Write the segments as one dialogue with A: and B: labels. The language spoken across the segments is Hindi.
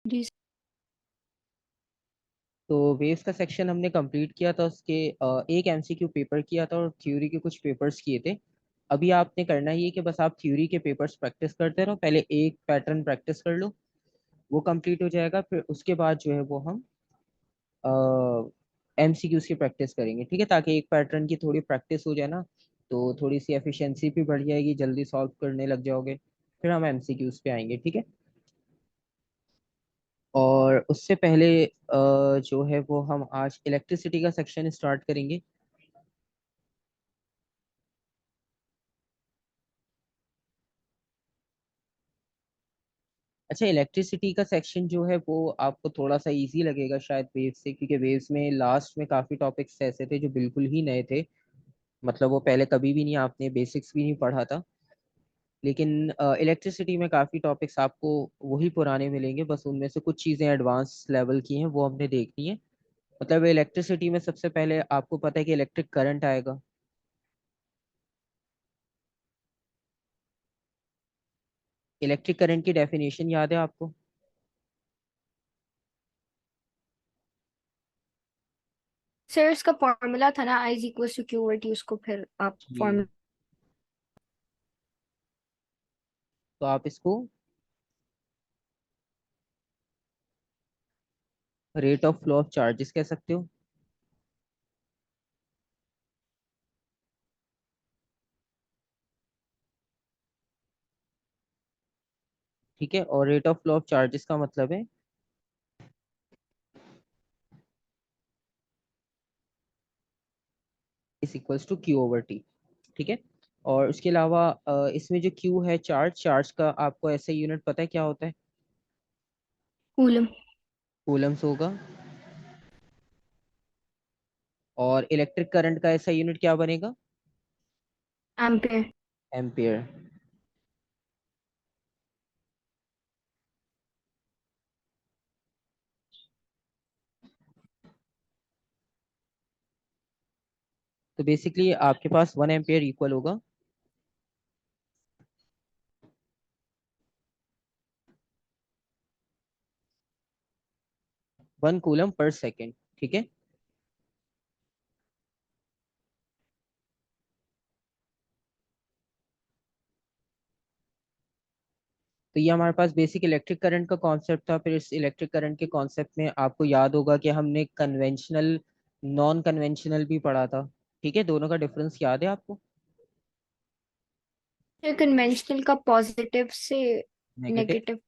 A: जी।
B: तो वेव्स का सेक्शन हमने कंप्लीट किया था। उसके एक एमसीक्यू पेपर किया था और थ्योरी के कुछ पेपर्स किए थे। अभी आपने करना ही है कि बस आप थ्योरी के पेपर्स प्रैक्टिस करते रहो। पहले एक पैटर्न प्रैक्टिस कर लो, वो कंप्लीट हो जाएगा। फिर उसके बाद जो है वो हम एमसीक्यूज की प्रैक्टिस करेंगे, ठीक है, ताकि एक पैटर्न की थोड़ी प्रैक्टिस हो जाए ना, तो थोड़ी सी एफिशिएंसी भी बढ़ जाएगी, जल्दी सॉल्व करने लग जाओगे। फिर हम एमसीक्यूज पे आएंगे, ठीक है। और उससे पहले जो है वो हम आज इलेक्ट्रिसिटी का सेक्शन स्टार्ट करेंगे। अच्छा, इलेक्ट्रिसिटी का सेक्शन जो है वो आपको थोड़ा सा इजी लगेगा शायद वेव्स से, क्योंकि वेव्स में लास्ट में काफी टॉपिक्स ऐसे थे जो बिल्कुल ही नए थे। मतलब वो पहले कभी भी नहीं, आपने बेसिक्स भी नहीं पढ़ा था। लेकिन इलेक्ट्रिसिटी में काफी टॉपिक्स आपको वही पुराने मिलेंगे, बस उनमें से कुछ चीजें एडवांस लेवल की हैं, वो हमने देखनी है। मतलब इलेक्ट्रिसिटी में सबसे पहले आपको पता है कि इलेक्ट्रिक करंट आएगा। इलेक्ट्रिक करंट की डेफिनेशन याद है आपको?
A: सर इसका फॉर्मूला था ना, I is equal to Q over T, उसको फिर आप
B: जी।
A: फॉर्मूला।
B: तो आप इसको rate of flow of charges कह सकते हो, ठीक है। और rate of flow of charges का मतलब है is equals to Q over T, ठीक है। और उसके अलावा इसमें जो क्यू है, चार्ज, चार्ज का आपको ऐसे यूनिट पता है क्या होता है?
A: कूलम।
B: कूलम्स होगा। और इलेक्ट्रिक करंट का ऐसा यूनिट क्या बनेगा?
A: एम्पेयर।
B: एम्पियर। तो बेसिकली आपके पास 1 एम्पियर इक्वल होगा 1 कूलम पर सेकेंड, ठीक है। तो ये हमारे पास बेसिक इलेक्ट्रिक करंट का कॉन्सेप्ट था। फिर इस इलेक्ट्रिक करंट के कॉन्सेप्ट में आपको याद होगा कि हमने कन्वेंशनल, नॉन कन्वेंशनल भी पढ़ा था, ठीक है। दोनों का डिफरेंस याद है आपको?
A: कन्वेंशनल का पॉजिटिव से
B: नेगेटिव,
A: नेगेटिव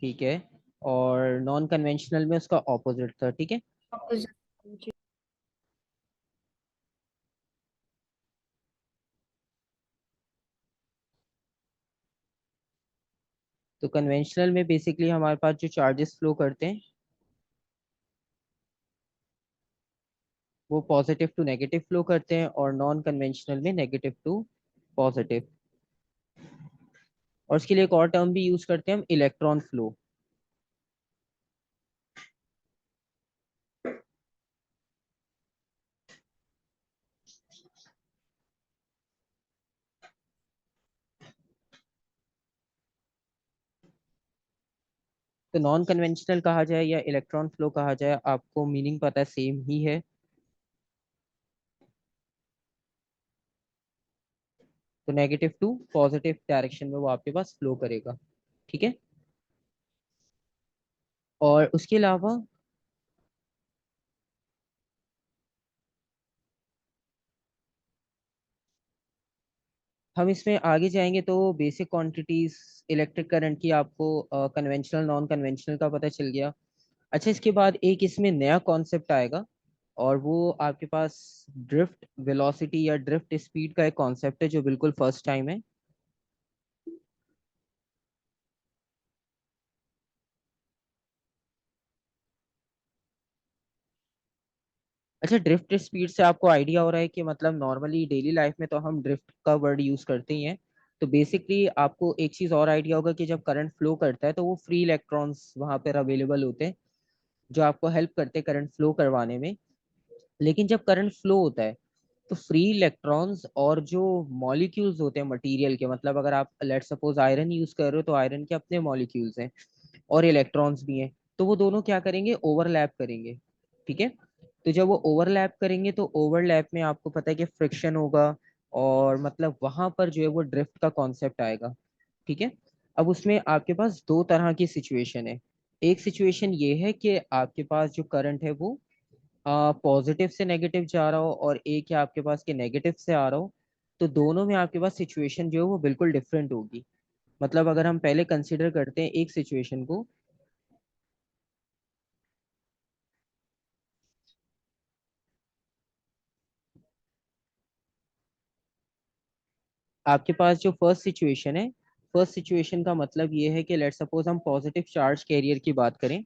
B: ठीक है। और नॉन कन्वेंशनल में उसका ऑपोजिट था, ठीक है।
A: अपोजिट।
B: तो कन्वेंशनल में बेसिकली हमारे पास जो चार्जेस फ्लो करते हैं वो पॉजिटिव टू नेगेटिव फ्लो करते हैं, और नॉन कन्वेंशनल में नेगेटिव टू पॉजिटिव। और उसके लिए एक और टर्म भी यूज करते हैं हम, इलेक्ट्रॉन फ्लो। तो नॉन कन्वेंशनल कहा जाए या इलेक्ट्रॉन फ्लो कहा जाए, आपको मीनिंग पता है, सेम ही है। तो नेगेटिव टू पॉजिटिव डायरेक्शन में वो आपके पास फ्लो करेगा, ठीक है। और उसके अलावा हम इसमें आगे जाएंगे तो बेसिक क्वांटिटीज इलेक्ट्रिक करंट की आपको कन्वेंशनल नॉन कन्वेंशनल का पता चल गया। अच्छा, इसके बाद एक इसमें नया कॉन्सेप्ट आएगा, और वो आपके पास ड्रिफ्ट वेलोसिटी या ड्रिफ्ट स्पीड का एक कॉन्सेप्ट है जो बिल्कुल फर्स्ट टाइम है। अच्छा, ड्रिफ्ट स्पीड से आपको आइडिया हो रहा है कि मतलब नॉर्मली डेली लाइफ में तो हम ड्रिफ्ट का वर्ड यूज करते ही हैं। तो बेसिकली आपको एक चीज और आइडिया होगा कि जब करंट फ्लो करता है तो वो फ्री इलेक्ट्रॉन्स वहां पर अवेलेबल होते हैं जो आपको हेल्प करते हैं करंट फ्लो करवाने में। लेकिन जब करंट फ्लो होता है तो फ्री इलेक्ट्रॉन्स और जो मॉलिक्यूल्स होते हैं मटेरियल के, मतलब अगर आप लेट सपोज आयरन यूज कर रहे हो तो आयरन के अपने मॉलिक्यूल्स हैं और इलेक्ट्रॉन्स भी हैं। तो वो दोनों क्या करेंगे, ओवरलैप करेंगे। ठीक है। तो जब वो ओवरलैप करेंगे तो ओवरलैप में आपको पता है कि फ्रिक्शन होगा, और मतलब वहां पर जो है वो ड्रिफ्ट का कॉन्सेप्ट आएगा। ठीक है। अब उसमें आपके पास दो तरह की सिचुएशन है। एक सिचुएशन ये है कि आपके पास जो करंट है वो पॉजिटिव से नेगेटिव जा रहा हो, और एक है आपके पास के नेगेटिव से आ रहा हो। तो दोनों में आपके पास सिचुएशन जो है वो बिल्कुल डिफरेंट होगी। मतलब अगर हम पहले कंसिडर करते हैं एक सिचुएशन को, आपके पास जो फर्स्ट सिचुएशन है, फर्स्ट सिचुएशन का मतलब ये है कि लेट्स सपोज हम पॉजिटिव चार्ज कैरियर की बात करें।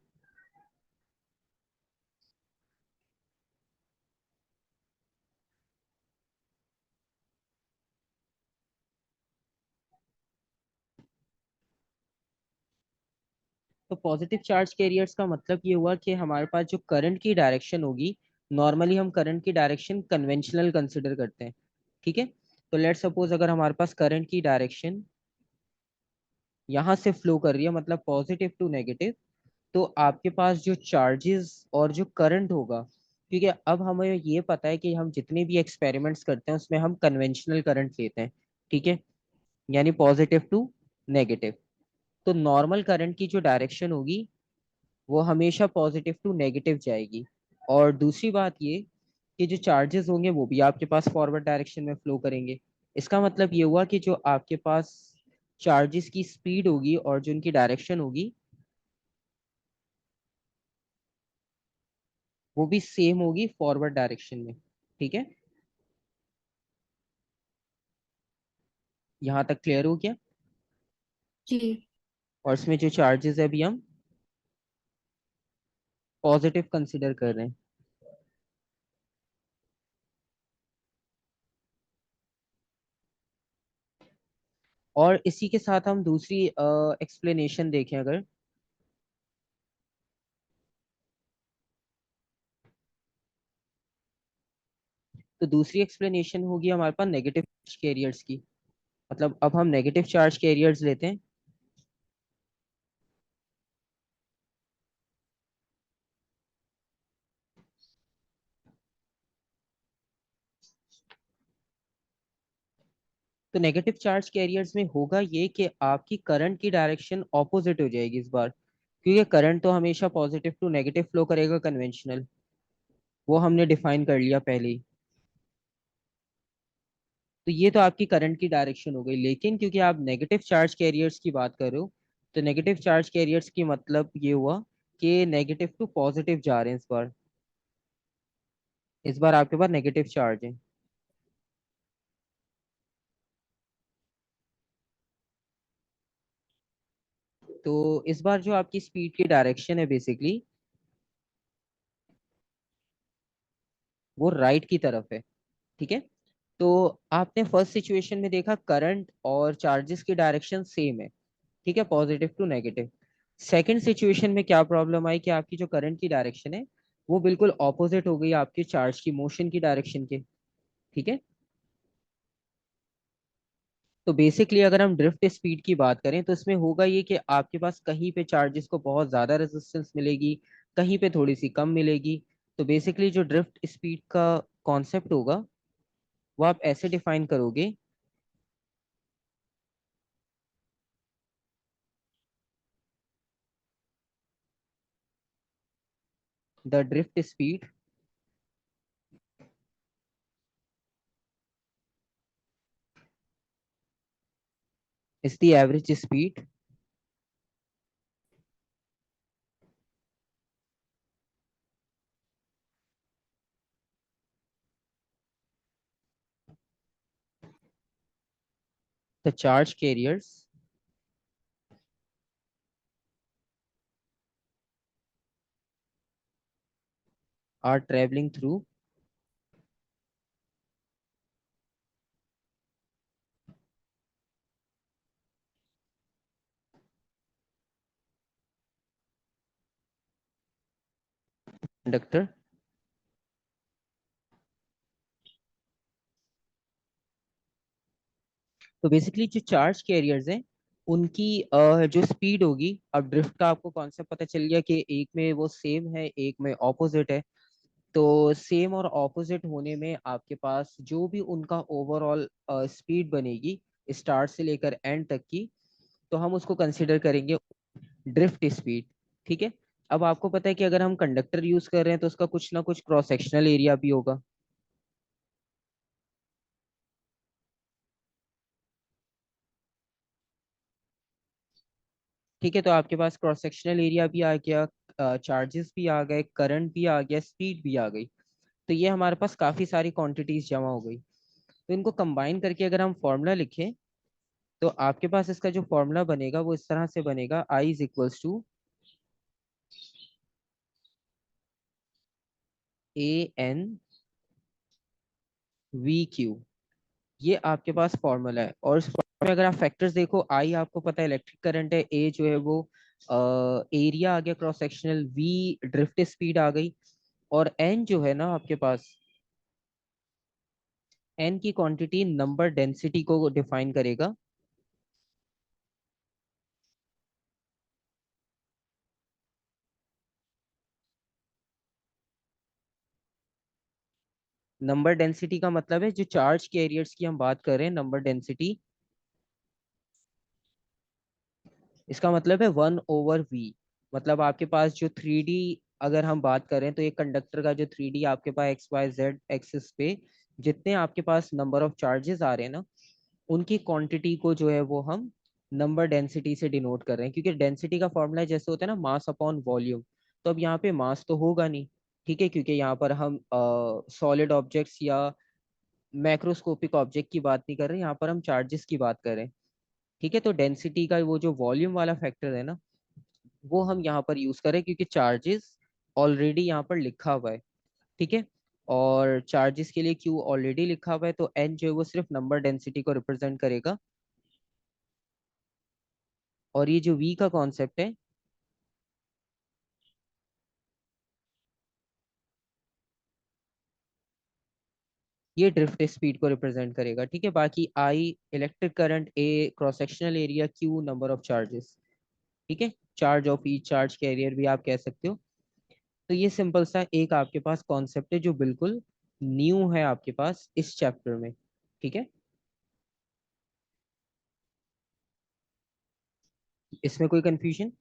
B: तो पॉजिटिव चार्ज कैरियर्स का मतलब ये हुआ कि हमारे पास जो करंट की डायरेक्शन होगी, नॉर्मली हम करंट की डायरेक्शन कन्वेंशनल कंसिडर करते हैं। ठीक है। तो लेट्स सपोज अगर हमारे पास करंट की डायरेक्शन यहाँ से फ्लो कर रही है, मतलब पॉजिटिव टू नेगेटिव, तो आपके पास जो चार्जेस और जो करंट होगा, ठीक है, अब हमें ये पता है कि हम जितने भी एक्सपेरिमेंट्स करते हैं उसमें हम कन्वेंशनल करंट लेते हैं। ठीक है। यानी पॉजिटिव टू नेगेटिव। तो नॉर्मल करंट की जो डायरेक्शन होगी वो हमेशा पॉजिटिव टू नेगेटिव जाएगी। और दूसरी बात ये कि जो चार्जेस होंगे वो भी आपके पास फॉरवर्ड डायरेक्शन में फ्लो करेंगे। इसका मतलब ये हुआ कि जो आपके पास चार्जेस की स्पीड होगी और जो उनकी डायरेक्शन होगी वो भी सेम होगी फॉरवर्ड डायरेक्शन में। ठीक है। यहाँ तक क्लियर हो गया।
A: जी।
B: और इसमें जो चार्जेस है अभी हम पॉजिटिव कंसिडर कर रहे हैं। और इसी के साथ हम दूसरी एक्सप्लेनेशन देखें अगर, तो दूसरी एक्सप्लेनेशन होगी हमारे पास नेगेटिव चार्ज कैरियर्स की। मतलब अब हम नेगेटिव चार्ज कैरियर्स लेते हैं। तो नेगेटिव चार्ज कैरियर्स में होगा ये कि आपकी करंट की डायरेक्शन ऑपोजिट हो जाएगी इस बार, क्योंकि करंट तो हमेशा पॉजिटिव टू नेगेटिव फ्लो करेगा कन्वेंशनल, वो हमने डिफाइन कर लिया पहले ही। तो ये तो आपकी करंट की डायरेक्शन हो गई, लेकिन क्योंकि आप नेगेटिव चार्ज कैरियर्स की बात कर रहे हो, तो नेगेटिव चार्ज कैरियर्स की मतलब ये हुआ कि नेगेटिव टू पॉजिटिव जा रहे हैं इस बार। इस बार आपके पास नेगेटिव चार्ज है। तो इस बार जो आपकी स्पीड की डायरेक्शन है बेसिकली वो राइट की तरफ है। ठीक है। तो आपने फर्स्ट सिचुएशन में देखा करंट और चार्जेस की डायरेक्शन सेम है। ठीक है, positive to negative. Second situation में क्या प्रॉब्लम आई कि आपकी जो करंट की डायरेक्शन है वो बिल्कुल ऑपोजिट हो गई आपके चार्ज की मोशन की डायरेक्शन के। ठीक है। तो बेसिकली अगर हम ड्रिफ्ट स्पीड की बात करें तो इसमें होगा ये कि आपके पास कहीं पे चार्जेस को बहुत ज्यादा रेजिस्टेंस मिलेगी, कहीं पे थोड़ी सी कम मिलेगी। तो बेसिकली जो ड्रिफ्ट स्पीड का कॉन्सेप्ट होगा वो आप ऐसे डिफाइन करोगे, the drift speed is the average speed the charge carriers are travelling through conductor. तो बेसिकली जो चार्ज कैरियर्स हैं उनकी जो स्पीड होगी, अब ड्रिफ्ट का आपको कॉन्सेप्ट पता चल गया कि एक में वो सेम है, एक में ऑपोजिट है। तो सेम और ऑपोजिट होने में आपके पास जो भी उनका ओवरऑल स्पीड बनेगी स्टार्ट से लेकर एंड तक की, तो हम उसको कंसिडर करेंगे ड्रिफ्ट स्पीड। ठीक है। अब आपको पता है कि अगर हम कंडक्टर यूज कर रहे हैं तो उसका कुछ ना कुछ क्रॉस सेक्शनल एरिया भी होगा। ठीक है, तो आपके पास क्रॉस सेक्शनल एरिया भी आ गया, चार्जेस भी आ गए, करंट भी आ गया, स्पीड भी आ गई। तो ये हमारे पास काफी सारी क्वांटिटीज जमा हो गई। तो इनको कंबाइन करके अगर हम फॉर्मूला लिखें तो आपके पास इसका जो फॉर्मूला बनेगा वो इस तरह से बनेगा, I is equals to A N V Q. ये आपके पास फॉर्मूला है। और इस formula में अगर आप फैक्टर्स देखो, आई आपको पता है इलेक्ट्रिक करंट है, ए जो है वो एरिया आ गया cross sectional, V drift speed आ गई, और एन जो है ना आपके पास, एन की क्वांटिटी नंबर डेंसिटी को डिफाइन करेगा। नंबर डेंसिटी का मतलब है जो चार्ज कैरियर्स की हम बात कर रहे हैं, नंबर डेंसिटी, इसका मतलब है 1/v। मतलब आपके पास जो 3D अगर हम बात करें तो एक कंडक्टर का जो 3D आपके पास एक्स वाई जेड एक्सिस पे जितने आपके पास नंबर ऑफ चार्जेस आ रहे हैं ना, उनकी क्वांटिटी को जो है वो हम नंबर डेंसिटी से डिनोट कर रहे हैं। क्योंकि डेंसिटी का फॉर्मूला जैसे होता है ना, मास अपॉन वॉल्यूम। तो अब यहाँ पे मास तो होगा नहीं, ठीक है, क्योंकि यहाँ पर हम सॉलिड ऑब्जेक्ट्स या मैक्रोस्कोपिक ऑब्जेक्ट की बात नहीं कर रहे हैं, यहाँ पर हम चार्जेस की बात कर रहे हैं। ठीक है, तो डेंसिटी का वो जो वॉल्यूम वाला फैक्टर है ना, वो हम यहाँ पर यूज करें क्योंकि चार्जेस ऑलरेडी यहाँ पर लिखा हुआ है। ठीक है, और चार्जेस के लिए क्यू ऑलरेडी लिखा हुआ है, तो एन जो है वो सिर्फ नंबर डेंसिटी को रिप्रेजेंट करेगा। और ये जो वी का कॉन्सेप्ट है, ये ड्रिफ्ट स्पीड को रिप्रेजेंट करेगा। ठीक है, बाकी I electric current, A cross sectional area, Q number of charges. ठीक है, charge of each charge carrier भी आप कह सकते हो। तो ये सिंपल सा एक आपके पास कॉन्सेप्ट है जो बिल्कुल न्यू है आपके पास इस चैप्टर में। ठीक है, इसमें कोई कंफ्यूजन?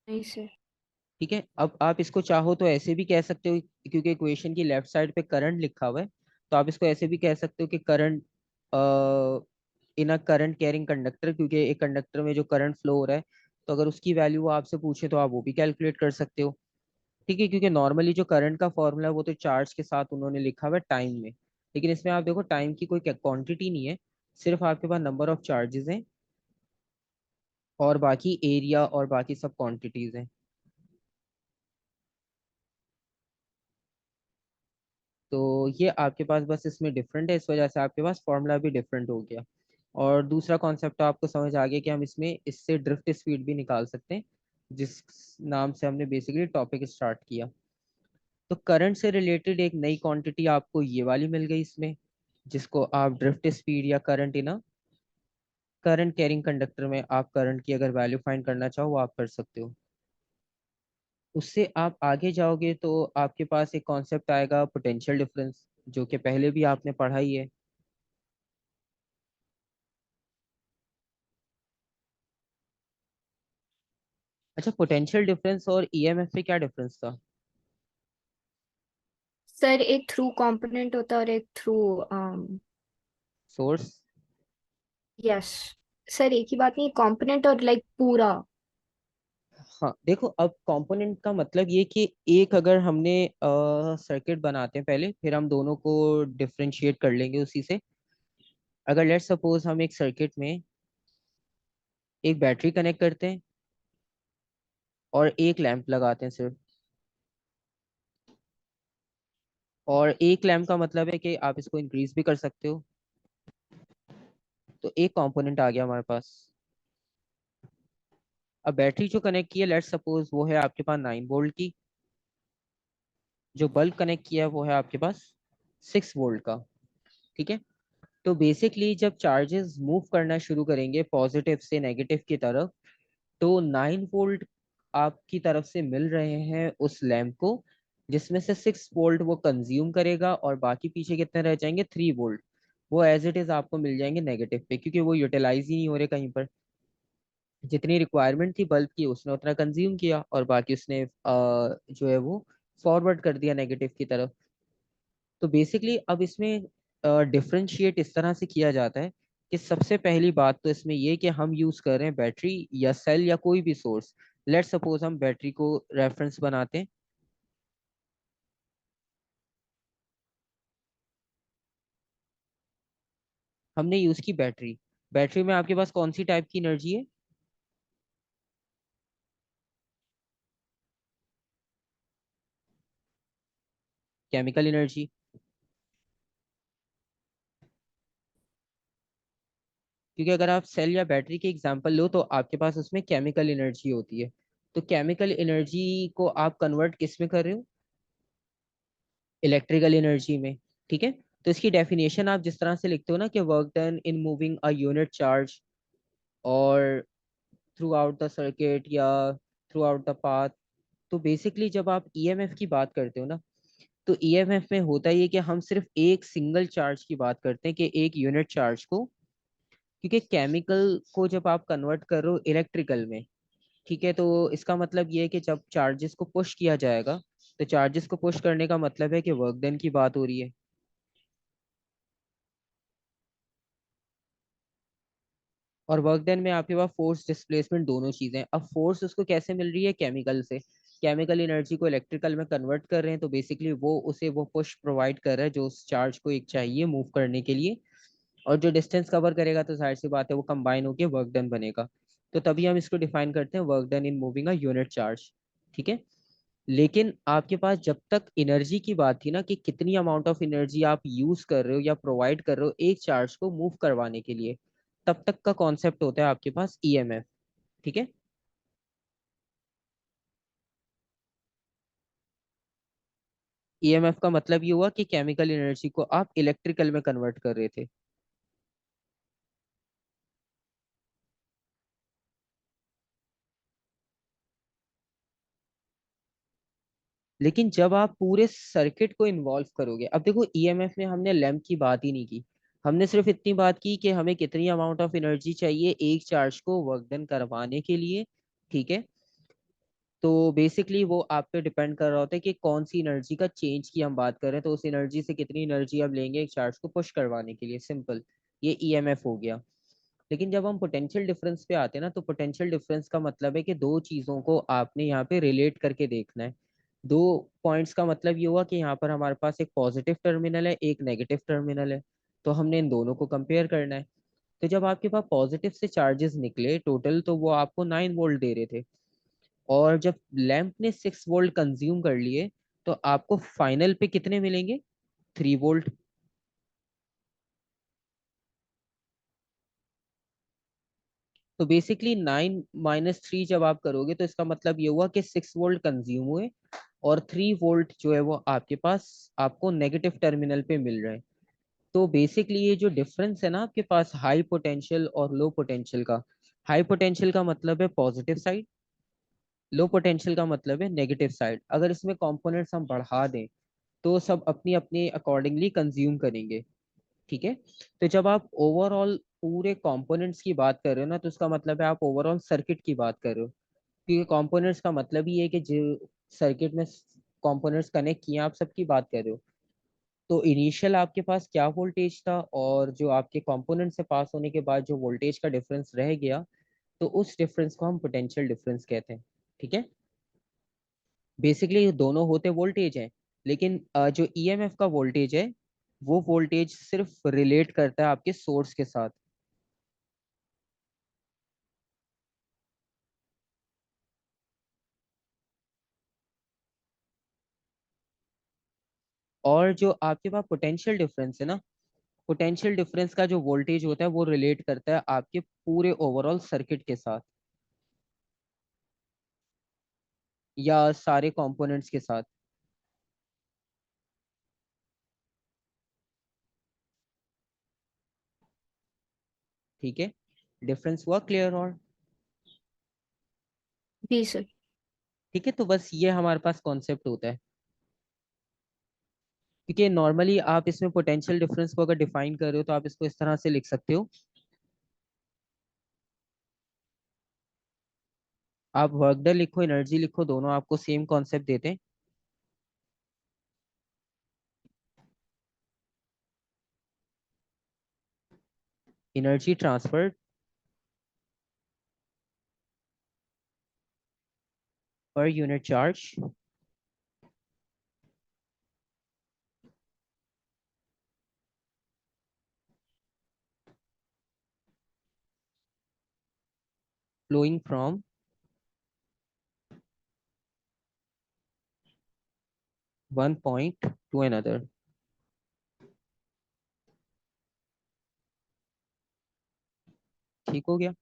A: नहीं सर।
B: ठीक है, अब आप इसको चाहो तो ऐसे भी कह सकते हो, क्योंकि इक्वेशन की लेफ्ट साइड पे करंट लिखा हुआ है, तो आप इसको ऐसे भी कह सकते हो कि current in a current carrying conductor, क्योंकि एक कंडक्टर में जो करंट फ्लो हो रहा है, तो अगर उसकी वैल्यू वो आपसे पूछे तो आप वो भी कैलकुलेट कर सकते हो। ठीक है, क्योंकि नॉर्मली जो करंट का फॉर्मूला है वो तो चार्ज के साथ उन्होंने लिखा हुआ है टाइम में, लेकिन इसमें आप देखो टाइम की कोई क्वांटिटी नहीं है, सिर्फ आपके पास नंबर ऑफ चार्जेस हैं और बाकी एरिया और बाकी सब क्वांटिटीज हैं। तो ये आपके पास बस इसमें डिफरेंट है, इस वजह से आपके पास फॉर्मूला भी डिफरेंट हो गया। और दूसरा कॉन्सेप्ट तो आपको समझ आ गया कि हम इसमें इससे ड्रिफ्ट स्पीड भी निकाल सकते हैं, जिस नाम से हमने बेसिकली टॉपिक स्टार्ट किया। तो करंट से रिलेटेड एक नई क्वांटिटी आपको ये वाली मिल गई इसमें, जिसको आप ड्रिफ्ट स्पीड या current in current carrying conductor में आप करंट की अगर वैल्यू फाइंड करना चाहो वो आप कर सकते हो। उससे आप आगे जाओगे तो आपके पास एक कॉन्सेप्ट आएगा पोटेंशियल डिफरेंस, जो कि पहले भी आपने पढ़ा ही है। अच्छा, पोटेंशियल डिफरेंस और ईएमएफ में क्या डिफरेंस था?
A: सर एक थ्रू कंपोनेंट होता है और एक थ्रू
B: सोर्स।
A: यस। सर एक ही बात नहीं, कंपोनेंट और लाइक पूरा।
B: हाँ देखो, अब कंपोनेंट का मतलब ये कि एक अगर हमने सर्किट बनाते हैं पहले, फिर हम दोनों को डिफरेंशिएट कर लेंगे उसी से। अगर लेट्स सपोज हम एक सर्किट में एक बैटरी कनेक्ट करते हैं और एक लैंप लगाते हैं सिर्फ, और एक लैंप का मतलब है कि आप इसको इंक्रीज भी कर सकते हो, तो एक कंपोनेंट आ गया हमारे पास। अब बैटरी जो कनेक्ट की है लेट्स सपोज वो है आपके पास 9 वोल्ट की, जो बल्ब कनेक्ट किया है वो है आपके पास 6 वोल्ट का। ठीक है, तो बेसिकली जब चार्जेस मूव करना शुरू करेंगे पॉजिटिव से नेगेटिव की तरफ, तो 9 वोल्ट आपकी तरफ से मिल रहे हैं उस लैंप को, जिसमें से 6 वोल्ट वो कंज्यूम करेगा और बाकी पीछे कितने रह जाएंगे, 3 वोल्ट। वो एज इट इज आपको मिल जाएंगे नेगेटिव पे, क्योंकि वो यूटिलाइज ही नहीं हो रहे कहीं पर। जितनी रिक्वायरमेंट थी बल्ब की उसने उतना कंज्यूम किया, और बाकी उसने जो है वो फॉरवर्ड कर दिया नेगेटिव की तरफ। तो बेसिकली अब इसमें डिफरेंशिएट इस तरह से किया जाता है कि सबसे पहली बात तो इसमें ये कि हम यूज कर रहे हैं बैटरी या सेल या कोई भी सोर्स। लेट सपोज हम बैटरी को रेफरेंस बनाते हैं। हमने यूज की बैटरी। बैटरी में आपके पास कौन सी टाइप की एनर्जी है? Chemical energy. क्योंकि अगर आप सेल या बैटरी के एग्जांपल लो तो आपके पास उसमें केमिकल एनर्जी होती है। तो केमिकल एनर्जी को आप कन्वर्ट किस में कर रहे हो? इलेक्ट्रिकल एनर्जी में। ठीक है। तो इसकी डेफिनेशन आप जिस तरह से लिखते हो ना कि work done in moving a unit charge और थ्रू आउट द सर्किट या थ्रू आउट द पाथ। तो बेसिकली जब आप ईएमएफ की बात करते हो ना, तो ईएमएफ में होता ही है कि हम सिर्फ एक सिंगल चार्ज की बात करते हैं, कि एक यूनिट चार्ज को। क्योंकि केमिकल को जब आप कन्वर्ट करो इलेक्ट्रिकल में, ठीक है, तो इसका मतलब ये है कि जब चार्जेस को पुश किया जाएगा, तो चार्जेस को पुश करने का मतलब है कि वर्क डन की बात हो रही है। और वर्क डन में आपके पास फोर्स डिस्प्लेसमेंट दोनों चीजें। अब फोर्स उसको कैसे मिल रही है? केमिकल से। केमिकल एनर्जी को इलेक्ट्रिकल में कन्वर्ट कर रहे हैं, तो बेसिकली वो उसे वो पुश प्रोवाइड कर रहा है जो उस चार्ज को एक चाहिए मूव करने के लिए। और जो डिस्टेंस कवर करेगा तो जाहिर सी बात है वो कंबाइन होकर वर्क डन बनेगा। तो तभी हम इसको डिफाइन करते हैं work done in moving a unit charge. ठीक है। लेकिन आपके पास जब तक एनर्जी की बात थी ना, कि कितनी अमाउंट ऑफ एनर्जी आप यूज कर रहे हो या प्रोवाइड कर रहे हो एक चार्ज को मूव करवाने के लिए, तब तक का कॉन्सेप्ट होता है आपके पास ईएमएफ। ठीक है। ईएमएफ का मतलब ये हुआ कि केमिकल एनर्जी को आप इलेक्ट्रिकल में कन्वर्ट कर रहे थे। लेकिन जब आप पूरे सर्किट को इन्वॉल्व करोगे, अब देखो ईएमएफ में हमने लैंप की बात ही नहीं की। हमने सिर्फ इतनी बात की कि हमें कितनी अमाउंट ऑफ एनर्जी चाहिए एक चार्ज को वर्क डन करवाने के लिए। ठीक है। तो बेसिकली वो आप पे डिपेंड कर रहा होता है कि कौन सी एनर्जी का चेंज की हम बात करें, तो उस एनर्जी से कितनी एनर्जी आप लेंगे एक चार्ज को पुश करवाने के लिए, सिंपल। ये ईएमएफ हो गया। लेकिन जब हम पोटेंशियल डिफरेंस पे आते हैं ना, तो पोटेंशियल डिफरेंस का मतलब है कि दो चीजों को आपने यहाँ पे रिलेट करके देखना है। दो पॉइंट्स का मतलब ये हुआ कि यहाँ पर हमारे पास एक पॉजिटिव टर्मिनल है, एक नेगेटिव टर्मिनल है। तो हमने इन दोनों को कंपेयर करना है। तो जब आपके पास पॉजिटिव से चार्जेस निकले टोटल, तो वो आपको 9 वोल्ट दे रहे थे। और जब लैंप ने 6 वोल्ट कंज्यूम कर लिए, तो आपको फाइनल पे कितने मिलेंगे? 3 वोल्ट। तो बेसिकली 9 - 3 जब आप करोगे, तो इसका मतलब ये हुआ कि 6 वोल्ट कंज्यूम हुए, और 3 वोल्ट जो है वो आपके पास आपको नेगेटिव टर्मिनल पे मिल रहे हैं। तो बेसिकली ये जो डिफरेंस है ना आपके पास हाई पोटेंशियल और लो पोटेंशियल का, हाई पोटेंशियल का मतलब है पॉजिटिव साइड, लो पोटेंशियल का मतलब है नेगेटिव साइड। अगर इसमें कंपोनेंट्स हम बढ़ा दें, तो सब अपनी अपनी अकॉर्डिंगली कंज्यूम करेंगे। ठीक है। तो जब आप ओवरऑल पूरे कंपोनेंट्स की बात कर रहे हो ना, तो उसका मतलब है आप ओवरऑल सर्किट की बात कर रहे हो। क्योंकि कंपोनेंट्स का मतलब ही है कि जो सर्किट में कंपोनेंट्स कनेक्ट किए हैं, आप सबकी बात कर रहे हो। तो इनिशियल आपके पास क्या वोल्टेज था, और जो आपके कंपोनेंट से पास होने के बाद जो वोल्टेज का डिफरेंस रह गया, तो उस डिफरेंस को हम पोटेंशियल डिफरेंस कहते हैं। ठीक है। बेसिकली दोनों होते वोल्टेज हैं, लेकिन जो ईएमएफ का वोल्टेज है, वो वोल्टेज सिर्फ रिलेट करता है आपके सोर्स के साथ। और जो आपके पास पोटेंशियल डिफरेंस है ना, पोटेंशियल डिफरेंस का जो वोल्टेज होता है वो रिलेट करता है आपके पूरे ओवरऑल सर्किट के साथ, या सारे कंपोनेंट्स के साथ। ठीक है, डिफरेंस हुआ क्लियर? और
A: जी सर।
B: ठीक है, तो बस ये हमारे पास कॉन्सेप्ट होता है। क्योंकि नॉर्मली आप इसमें पोटेंशियल डिफरेंस को अगर डिफाइन कर रहे हो तो आप इसको इस तरह से लिख सकते हो। आप वर्क डन लिखो, एनर्जी लिखो, दोनों आपको सेम कॉन्सेप्ट देते हैं। Energy transferred per unit charge flowing from one point to another। ठीक हो गया।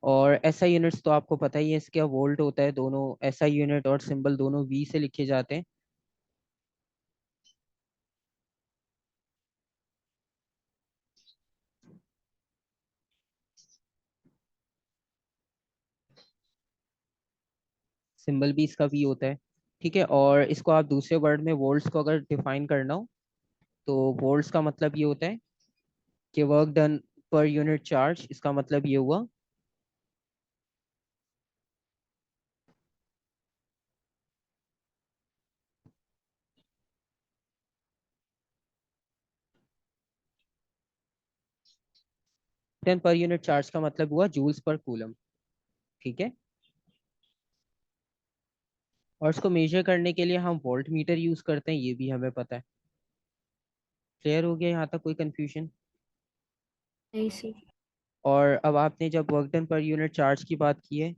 B: और एसआई यूनिट्स तो आपको पता ही है, इसका वोल्ट होता है, दोनों एसआई यूनिट और सिंबल दोनों वी से लिखे जाते हैं। सिंबल भी इसका वी होता है। ठीक है, और इसको आप दूसरे वर्ड में वोल्ट्स को अगर डिफाइन करना हो तो वोल्ट्स का मतलब ये होता है कि work done per unit charge, इसका मतलब ये हुआ डन पर यूनिट चार्ज का मतलब हुआ जूल्स पर कूलम। ठीक है, और इसको मेजर करने के लिए हम वोल्ट मीटर यूज करते हैं, ये भी हमें पता है। क्लियर हो गया यहाँ तक? कोई कंफ्यूजन?
A: नहीं सर।
B: और अब आपने जब work done per unit charge की बात की है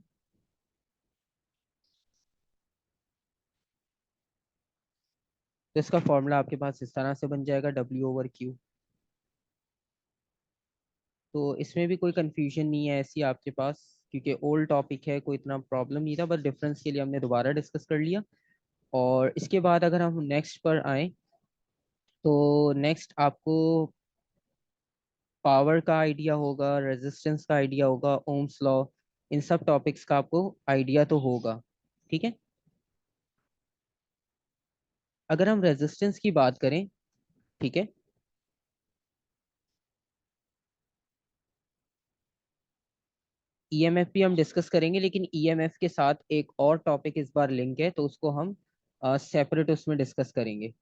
B: तो इसका फॉर्मूला आपके पास इस तरह से बन जाएगा, W/Q। तो इसमें भी कोई कंफ्यूजन नहीं है ऐसी आपके पास, क्योंकि ओल्ड टॉपिक है, कोई इतना प्रॉब्लम नहीं था, बस डिफरेंस के लिए हमने दोबारा डिस्कस कर लिया। और इसके बाद अगर हम नेक्स्ट पर आए तो नेक्स्ट आपको पावर का आइडिया होगा, रेजिस्टेंस का आइडिया होगा, ओम्स लॉ, इन सब टॉपिक्स का आपको आइडिया तो होगा। ठीक है, अगर हम रेजिस्टेंस की बात करें, ठीक है, ईएमएफ भी हम डिस्कस करेंगे, लेकिन ईएमएफ के साथ एक और टॉपिक इस बार लिंक है, तो उसको हम सेपरेट उसमें डिस्कस करेंगे।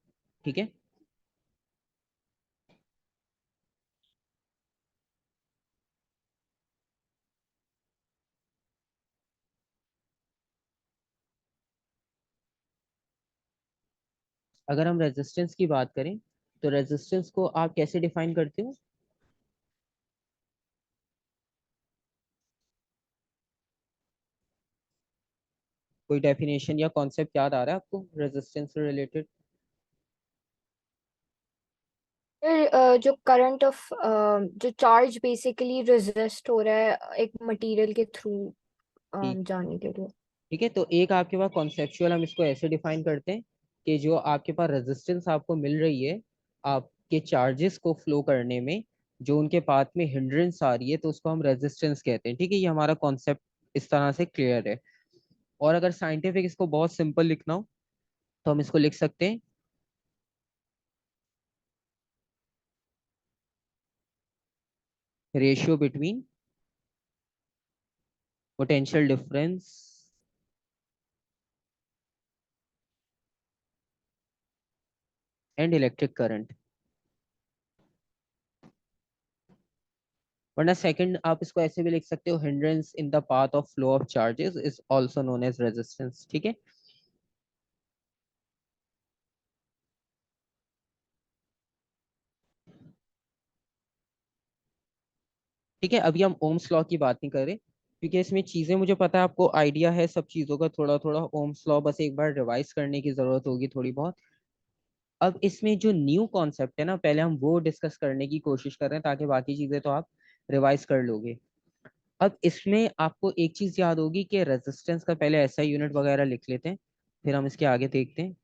B: ठीक है, अगर हम रेजिस्टेंस की बात करें तो रेजिस्टेंस को आप कैसे डिफाइन करते हो? कोई डेफिनेशन या कॉन्सेप्ट याद आ रहा है आपको रेजिस्टेंस से रिलेटेड?
A: फिर जो करंट ऑफ जो चार्ज बेसिकली रेजिस्ट हो रहा है एक मटेरियल के थ्रू
B: ठीक।
A: जाने के लिए।
B: ठीक है, तो एक आपके पास कॉन्सेप्चुअल हम इसको ऐसे डिफाइन करते हैं कि जो आपके पास रेजिस्टेंस आपको मिल रही है आपके चार्जेस को फ्लो करने में, जो उनके पाथ में हिंड्रेंस आ रही है, तो उसको हम रेजिस्टेंस कहते हैं। ठीक है, ये हमारा कॉन्सेप्ट इस तरह से क्लियर है। और अगर साइंटिफिक इसको बहुत सिंपल लिखना हो तो हम इसको लिख सकते हैं ratio between potential difference and electric current. वरना सेकंड आप इसको ऐसे भी लिख सकते हो, hindrance in the path of flow of charges is also known as resistance. ठीक है, ठीक है, अभी हम ओम्स लॉ की बात नहीं कर रहे, क्योंकि इसमें चीजें मुझे पता है आपको आइडिया है सब चीजों का थोड़ा थोड़ा। ओम्स लॉ बस एक बार रिवाइज करने की जरूरत होगी थोड़ी बहुत। अब इसमें जो न्यू कॉन्सेप्ट है ना, पहले हम वो डिस्कस करने की कोशिश कर रहे हैं, ताकि बाकी चीजें तो आप रिवाइज कर लोगे। अब इसमें आपको एक चीज याद होगी कि रेजिस्टेंस का पहले ऐसा यूनिट वगैरह लिख लेते हैं, फिर हम इसके आगे देखते हैं।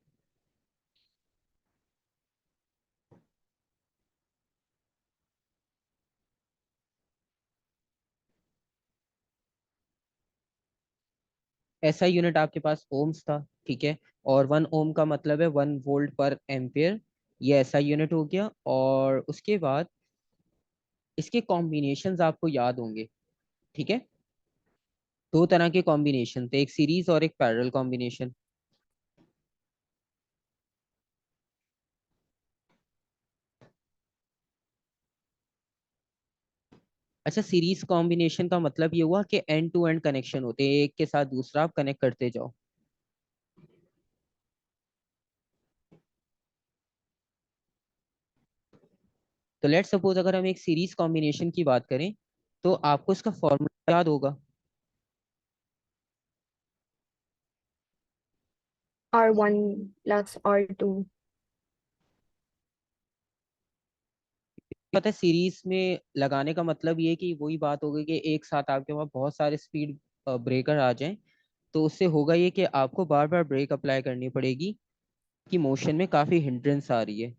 B: एसआई यूनिट आपके पास ओम्स था, ठीक है। और 1 ओम का मतलब है 1 वोल्ट पर एम्पियर। ये एसआई यूनिट हो गया। और उसके बाद इसके कॉम्बिनेशंस आपको याद होंगे, ठीक है। दो तरह के कॉम्बिनेशन थे, एक सीरीज और एक पैरेलल कॉम्बिनेशन। अच्छा, सीरीज कॉम्बिनेशन का मतलब ये हुआ कि एंड टू एंड कनेक्शन होते हैं, एक के साथ दूसरा आप कनेक्ट करते जाओ। तो लेट सपोज अगर हम एक सीरीज कॉम्बिनेशन की बात करें, तो आपको इसका फॉर्मूला याद होगा।
A: R1 plus R2।
B: पता है, सीरीज में लगाने का मतलब ये है कि वही बात होगी कि एक साथ आपके पास बहुत सारे स्पीड ब्रेकर आ जाएं। तो उससे होगा ये कि आपको बार बार ब्रेक अप्लाई करनी पड़ेगी, कि मोशन में काफी हिंड्रेंस आ रही है।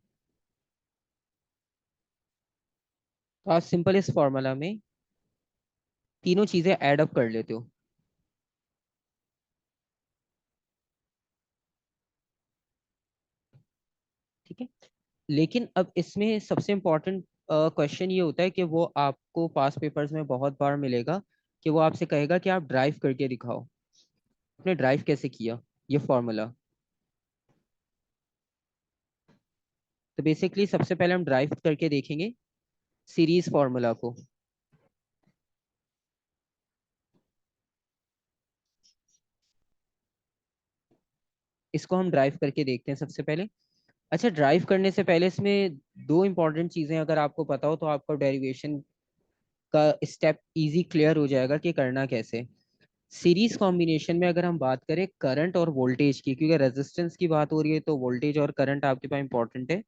B: तो आप सिंपल इस फॉर्मूला में तीनों चीजें ऐड अप कर लेते हो, ठीक है। लेकिन अब इसमें सबसे इम्पोर्टेंट क्वेश्चन ये होता है कि वो आपको पास पेपर्स में बहुत बार मिलेगा, कि वो आपसे कहेगा कि आप ड्राइव करके दिखाओ, आपने ड्राइव कैसे किया ये फॉर्मूला। तो बेसिकली सबसे पहले हम ड्राइव करके देखेंगे सीरीज फॉर्मूला को। इसको हम ड्राइव करके देखते हैं सबसे पहले। अच्छा, ड्राइव करने से पहले इसमें दो इंपॉर्टेंट चीजें अगर आपको पता हो तो आपको डेरिवेशन का स्टेप इजी क्लियर हो जाएगा कि करना कैसे। सीरीज कॉम्बिनेशन में अगर हम बात करें करंट और वोल्टेज की, क्योंकि रेजिस्टेंस की बात हो रही है तो वोल्टेज और करंट आपके पास इंपॉर्टेंट है।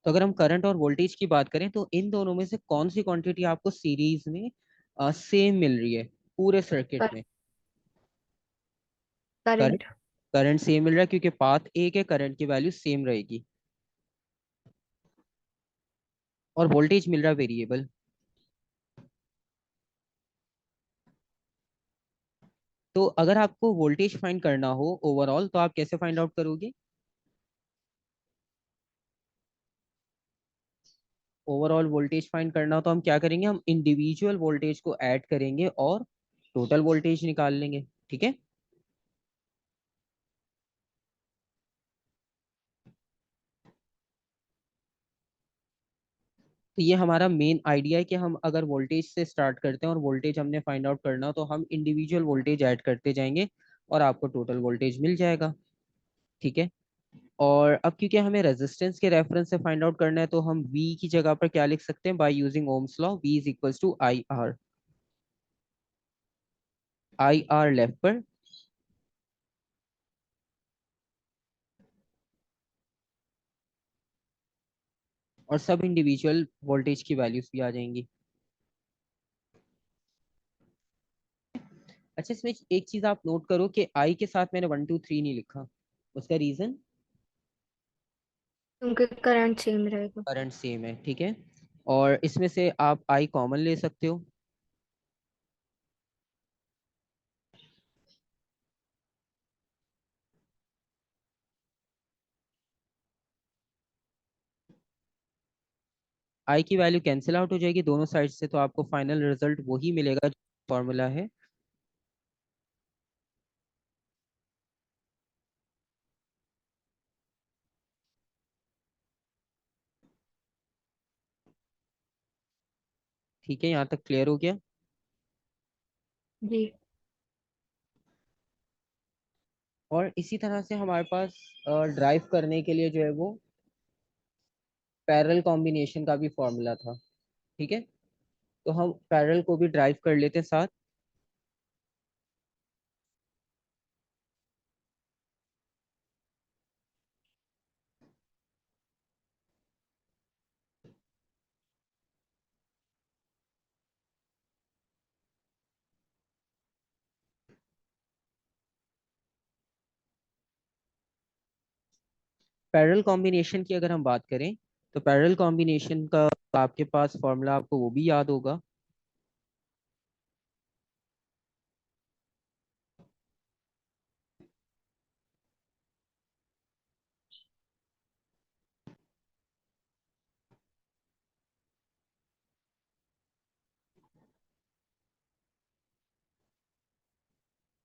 B: तो अगर हम करंट और वोल्टेज की बात करें तो इन दोनों में से कौन सी क्वांटिटी आपको सीरीज में सेम मिल रही है पूरे सर्किट में। Current
A: current.
B: करंट सेम मिल रहा है क्योंकि पाथ एक है, करंट की वैल्यू सेम रहेगी। और वोल्टेज मिल रहा है वेरिएबल। तो अगर आपको वोल्टेज फाइंड करना हो ओवरऑल तो आप कैसे फाइंड आउट करोगे। ओवरऑल वोल्टेज फाइंड करना हो तो हम क्या करेंगे, हम इंडिविजुअल वोल्टेज को ऐड करेंगे और टोटल वोल्टेज निकाल लेंगे, ठीक है। तो ये हमारा मेन आइडिया है कि हम अगर वोल्टेज से स्टार्ट करते हैं और वोल्टेज हमने फाइंड आउट करना हो तो हम इंडिविजुअल वोल्टेज ऐड करते जाएंगे और आपको टोटल वोल्टेज मिल जाएगा, ठीक है। और अब क्योंकि हमें रेजिस्टेंस के रेफरेंस से फाइंड आउट करना है तो हम V की जगह पर क्या लिख सकते हैं, by using Ohm's law, V is equals to I R. I R left पर और सब इंडिविजुअल वोल्टेज की वैल्यूज भी आ जाएंगी। अच्छा, इसमें एक चीज आप नोट करो कि आई के साथ मैंने 1 2 3 नहीं लिखा। उसका रीजन,
A: क्योंकि करंट सेम रहेगा।
B: करंट सेम है, ठीक है। और इसमें से आप आई कॉमन ले सकते हो। आई की वैल्यू कैंसिल आउट हो जाएगी दोनों साइड से, तो आपको फाइनल रिजल्ट वही मिलेगा जो फॉर्मूला है। ठीक है, यहाँ तक क्लियर हो गया।
A: जी।
B: और इसी तरह से हमारे पास ड्राइव करने के लिए जो है वो पैरेलल कॉम्बिनेशन का भी फॉर्मूला था, ठीक है। तो हम पैरेलल को भी ड्राइव कर लेते हैं साथ। पैरेलल कॉम्बिनेशन की अगर हम बात करें तो पैरेलल कॉम्बिनेशन का आपके पास फॉर्मूला आपको वो भी याद होगा।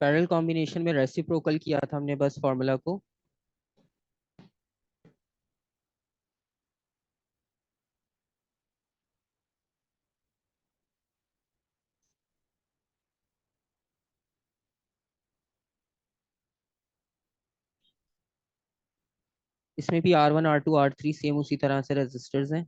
B: पैरेलल कॉम्बिनेशन में रेसिप्रोकल किया था हमने बस फॉर्मूला को। इसमें भी R1 R2 R3 सेम उसी तरह से रेजिस्टर्स हैं।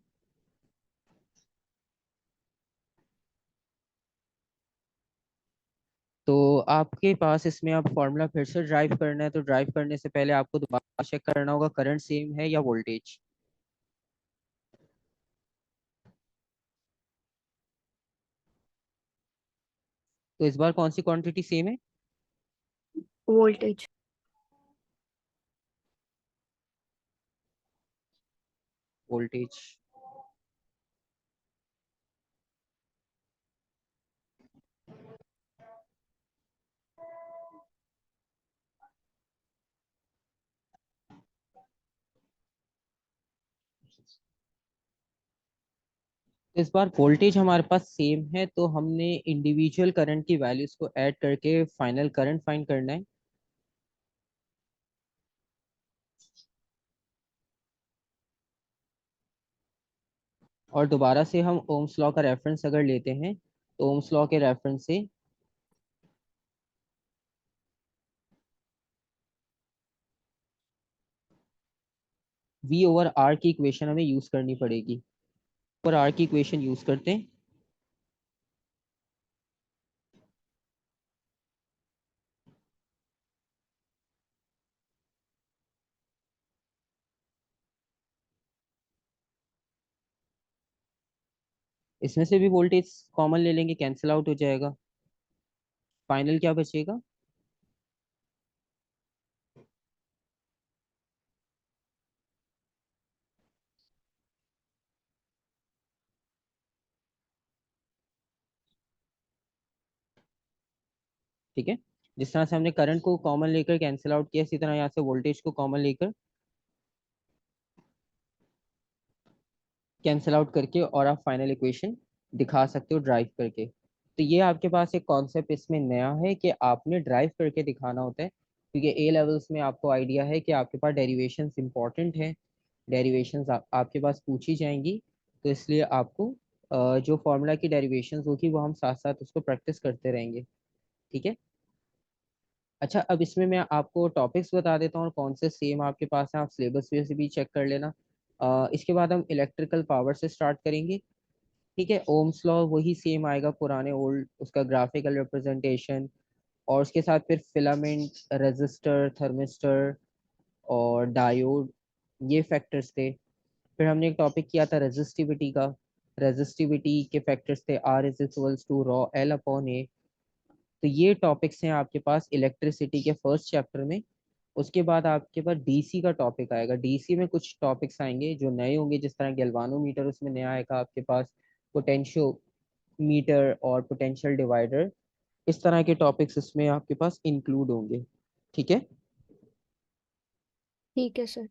B: तो आपके पास इसमें आप फॉर्मूला फिर से ड्राइव करना है, तो ड्राइव करने से पहले आपको दोबारा चेक करना होगा करंट सेम है या वोल्टेज। तो इस बार कौन सी क्वांटिटी सेम है?
A: वोल्टेज।
B: वोल्टेज। इस बार वोल्टेज हमारे पास सेम है, तो हमने इंडिविजुअल करंट की वैल्यूज को ऐड करके फाइनल करंट फाइंड करना है। और दोबारा से हम ओम्स लॉ का रेफरेंस अगर लेते हैं तो ओम्स लॉ के रेफरेंस से V ओवर R की इक्वेशन हमें यूज करनी पड़ेगी। और R की इक्वेशन यूज करते हैं। इसमें से भी वोल्टेज कॉमन ले लेंगे, कैंसिल आउट हो जाएगा। फाइनल क्या बचेगा? ठीक है। जिस तरह से हमने करंट को कॉमन लेकर कैंसिल आउट किया, इसी तरह यहाँ से वोल्टेज को कॉमन लेकर कैंसिल आउट करके और आप फाइनल इक्वेशन दिखा सकते हो ड्राइव करके। तो ये आपके पास एक कॉन्सेप्ट इसमें नया है कि आपने ड्राइव करके दिखाना होता है, क्योंकि ए लेवल्स में आपको आइडिया है कि आपके पास डेरिवेशंस इंपॉर्टेंट है। डेरिवेशंस आपके पास पूछी जाएंगी, तो इसलिए आपको जो फॉर्मूला की डेरिवेशंस होगी वो हम साथ साथ उसको प्रैक्टिस करते रहेंगे। ठीक है। अच्छा, अब इसमें मैं आपको टॉपिक्स बता देता हूँ और कौन से सेम आपके पास है, आप सिलेबस में से भी चेक कर लेना। इसके बाद हम इलेक्ट्रिकल पावर से स्टार्ट करेंगे। ठीक है। ओम्स लॉ वही सेम आएगा पुराने ओल्ड, उसका ग्राफिकल रिप्रेजेंटेशन, और उसके साथ फिर फिलामेंट, रेजिस्टर, थर्मिस्टर और डायोड, ये फैक्टर्स थे। फिर हमने एक टॉपिक किया था रेजिस्टिविटी का। रेजिस्टिविटी के फैक्टर्स थे R is equals to rho L upon A. तो ये टॉपिक्स हैं आपके पास इलेक्ट्रिसिटी के फर्स्ट चैप्टर में। उसके बाद आपके पास डीसी का टॉपिक आएगा। डीसी में कुछ टॉपिक्स आएंगे जो नए होंगे, जिस तरह गैल्वानोमीटर उसमें नया आएगा आपके पास, पोटेंशियोमीटर और पोटेंशियल डिवाइडर, इस तरह के टॉपिक्स इसमें आपके पास इंक्लूड होंगे। ठीक है।
A: ठीक है सर।